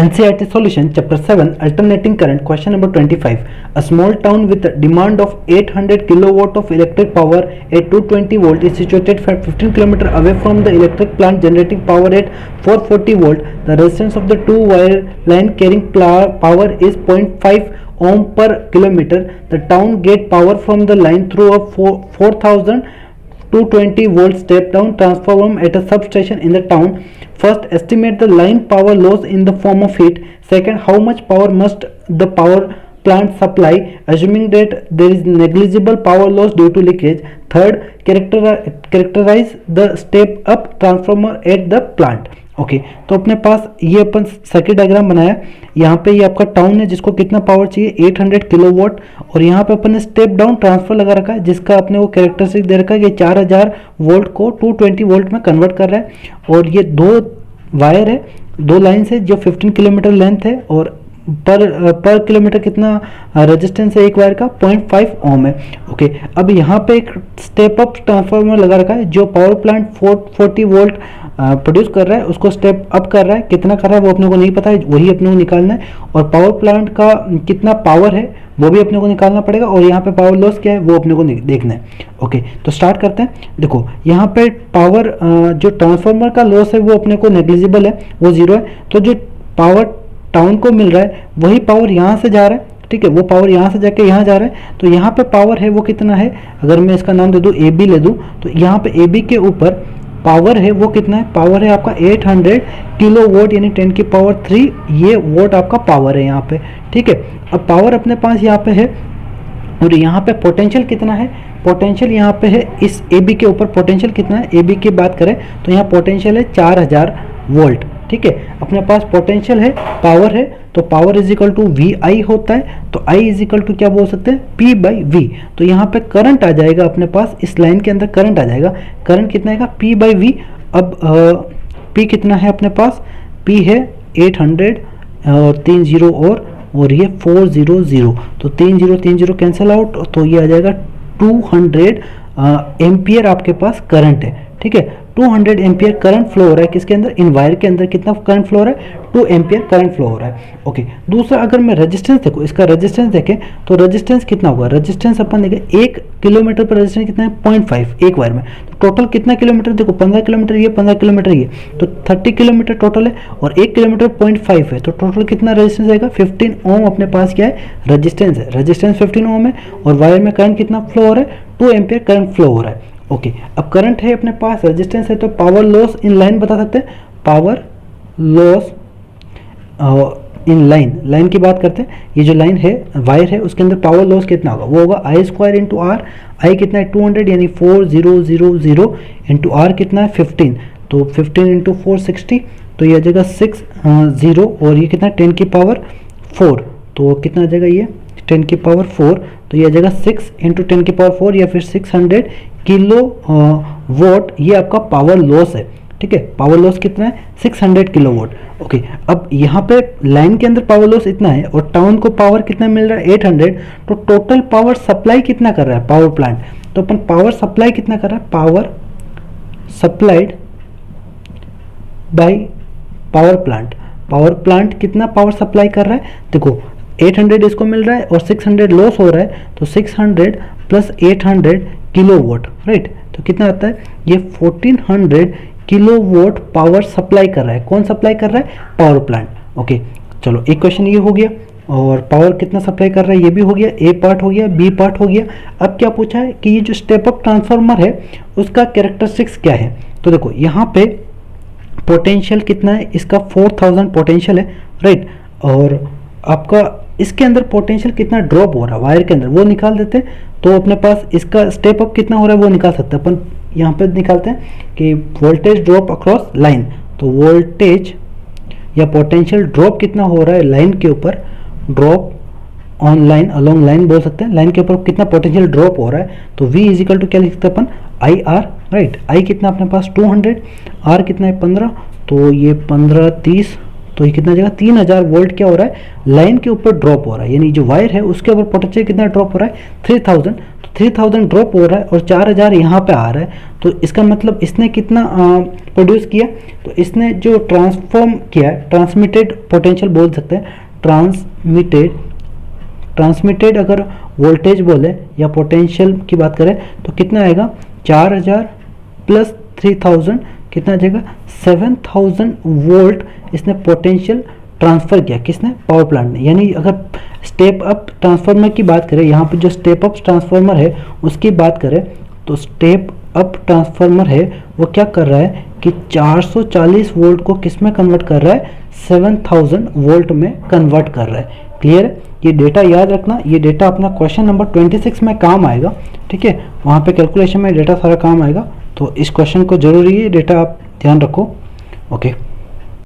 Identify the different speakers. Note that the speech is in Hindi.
Speaker 1: NCERT Solution Chapter 7 Alternating Current Question number 25. A small town with a demand of 800 kilowatt of electric power at 220 volt is situated 15 km away from the electric plant generating power at 440 volt. The resistance of the two-wire line carrying power is 0.5 ohm per kilometer. The town get power from the line through a 4220 volt step down transformer at a substation in the town. First, estimate the line power loss in the form of heat. Second, how much power must the power plant supply, assuming that there is negligible power loss due to leakage. Third, characterize the step up transformer at the plant. Okay तो अपने पास ये अपन सर्किट डायग्राम बनाया। यहाँ पे ये आपका टाउन है जिसको कितना पावर चाहिए 800 किलोवाट, और यहाँ पे अपन ने स्टेप डाउन ट्रांसफर लगा रखा है जिसका अपने को कैरेक्टरिस्टिक दे रखा है कि 4000 वोल्ट को 220 वोल्ट में कन्वर्ट कर रहा है। और ये दो वायर है, दो लाइन है जो 15 किलोमीटर लेंथ है, और पर किलोमीटर कितना रेजिस्टेंस है एक वायर का 0.5 ओम है। ओके अब यहाँ पे एक स्टेप अप ट्रांसफार्मर लगा रखा है जो पावर प्लांट 440 वोल्ट प्रोड्यूस कर रहा है, उसको स्टेप अप कर रहा है। कितना कर रहा है वो अपने को नहीं पता है, वही अपने को निकालना है। और पावर प्लांट का कितना पावर है वो भी अपने को निकालना पड़ेगा, और यहाँ पे पावर लॉस क्या है वो अपने को देखना है। ओके तो स्टार्ट करते हैं। देखो यहाँ पे पावर जो ट्रांसफार्मर का लॉस है वो अपने को नेग्लिजिबल है, वो जीरो है। तो जो पावर टाउन को मिल रहा है वही पावर यहाँ से जा रहा है, ठीक है, वो पावर यहाँ से जाके यहाँ जा रहा है। तो यहाँ पे पावर है वो कितना है, अगर मैं इसका नाम दे दूँ ए बी ले दूँ, तो यहाँ पे ए बी के ऊपर पावर है वो कितना है, पावर है आपका 800 किलो वोट यानी 10 की पावर 3 ये वोट आपका पावर है यहाँ पे, ठीक है। अब पावर अपने पास यहाँ पे है, और यहाँ पे पोटेंशियल कितना है, पोटेंशियल यहाँ पे है इस ए बी के ऊपर पोटेंशियल कितना है, ए बी की बात करें तो यहाँ पोटेंशियल है 4000 वोल्ट, ठीक है। अपने पास पोटेंशियल है, पावर है, तो power is equal to V I होता है। तो आई इज इक्वल टू क्या बोल सकते हैं, पी बाई वी। तो यहाँ पे करंट आ जाएगा अपने पास, इस लाइन के अंदर करंट आ जाएगा। करंट कितना आएगा, पी बाई वी। अब पी कितना है अपने पास, पी है 800 और 3 जीरो और ये 400, तो 3 जीरो कैंसिल आउट, तो ये आ जाएगा 200 एम्पियर आपके पास करंट है, ठीक है। 200 एम्पियर करंट फ्लो हो रहा है किसके अंदर, इन वायर के अंदर कितना करंट फ्लो हो रहा है, 2 एम्पियर करंट फ्लो हो रहा है। ओके दूसरा अगर मैं रेजिस्टेंस देखो, इसका रेजिस्टेंस देखें तो रेजिस्टेंस कितना होगा, रेजिस्टेंस अपन देखें 1 किलोमीटर पर रेजिस्टेंस कितना है 0.5 एक वायर में। तो टोटल कितना किलोमीटर देखो 15 किलोमीटर ये 15 किलोमीटर ये, तो 30 किलोमीटर टोटल है, और 1 किलोमीटर 0.5 है, तो टोटल कितना रेजिस्टेंस आएगा 15 ओम अपने पास क्या है रेजिस्टेंस है, रेजिस्टेंस 15 ओम है। और वायर में करंट कितना फ्लो हो रहा है, 2 एम्पियर करंट फ्लो हो रहा है। ओके अब करंट है अपने पास, रेजिस्टेंस है, तो पावर लॉस इन लाइन बता सकते हैं, पावर लॉस इन लाइन की बात करते हैं। ये जो लाइन है वायर है उसके अंदर पावर लॉस कितना होगा, वो होगा आई स्क्वायर इंटू आर। आई कितना है 200 यानी 4000 इंटू आर कितना है 15, तो 15 इंटू 460, तो ये आ जाएगा 60, और ये कितना 10 की पावर 4, तो कितना आ जाएगा ये 10 की पावर 4, तो ये आ जाएगा 6 इंटू 10 की पावर 4 या फिर 600 किलो वोट, ये आपका पावर लॉस है, ठीक है। पावर लॉस कितना है 600 किलो वोट। ओके अब यहाँ पे लाइन के अंदर पावर लॉस इतना है और टाउन को पावर कितना मिल रहा है 800, तो टोटल पावर सप्लाई कितना कर रहा है पावर प्लांट, तो अपन पावर सप्लाई कितना कर रहा है, power supplied by power plant कितना पावर सप्लाई कर रहा है, देखो 800 इसको मिल रहा है और 600 लॉस हो रहा है, तो 600 प्लस 800 किलो वोट, राइट। तो कितना आता है ये 1400 किलो वोट पावर सप्लाई कर रहा है, कौन सप्लाई कर रहा है, पावर प्लांट। ओके चलो एक क्वेश्चन ये हो गया, और पावर कितना सप्लाई कर रहा है ये भी हो गया, ए पार्ट हो गया, बी पार्ट हो गया। अब क्या पूछा है कि ये जो स्टेप अप ट्रांसफार्मर है उसका कैरेक्टरिस्टिक्स क्या है, तो देखो यहाँ पे पोटेंशियल कितना है, इसका 4000 पोटेंशियल है, राइट। और आपका इसके अंदर पोटेंशियल कितना ड्रॉप हो रहा है वायर के अंदर वो निकाल देते हैं, तो अपने पास इसका स्टेप अप कितना हो रहा है वो निकाल सकते हैं अपन। यहाँ पे निकालते हैं कि वोल्टेज ड्रॉप अक्रॉस लाइन, तो वोल्टेज या पोटेंशियल ड्रॉप कितना हो रहा है लाइन के ऊपर, drop on line along line बोल सकते हैं, लाइन के ऊपर कितना पोटेंशियल ड्रॉप हो रहा है, तो V इज इक्वल टू क्या लिख सकते हैं अपन, आई आर, राइट। आई कितना अपने पास 200, आर कितना है 15, तो ये 15 30, तो ये कितना जाएगा 3000 वोल्ट क्या हो रहा है लाइन के ऊपर ड्रॉप हो रहा है, यानी जो वायर है उसके ऊपर पोटेंशियल कितना ड्रॉप हो रहा है 3000, तो 3000 ड्रॉप हो रहा है और 4000 यहाँ पे आ रहा है, तो इसका मतलब इसने कितना प्रोड्यूस किया, तो इसने जो ट्रांसफॉर्म किया है, ट्रांसमिटेड पोटेंशियल बोल सकते हैं, ट्रांसमिटेड अगर वोल्टेज बोले या पोटेंशियल की बात करें तो कितना आएगा, 4000 प्लस 3000 कितना आ जाएगा, 7000 वोल्ट इसने पोटेंशियल ट्रांसफ़र किया, किसने, पावर प्लांट ने। यानी अगर स्टेप अप ट्रांसफार्मर की बात करें, यहाँ पे जो स्टेप अप ट्रांसफार्मर है उसकी बात करें, तो स्टेप अप ट्रांसफार्मर है वो क्या कर रहा है कि 440 वोल्ट को किस में कन्वर्ट कर रहा है, 7000 वोल्ट में कन्वर्ट कर रहा है। क्लियर है, ये डेटा याद रखना, ये डेटा अपना क्वेश्चन नंबर 26 में काम आएगा, ठीक है, वहाँ पे कैलकुलेशन में डेटा सारा काम आएगा, तो इस क्वेश्चन को जरूरी है डेटा आप ध्यान रखो। ओके।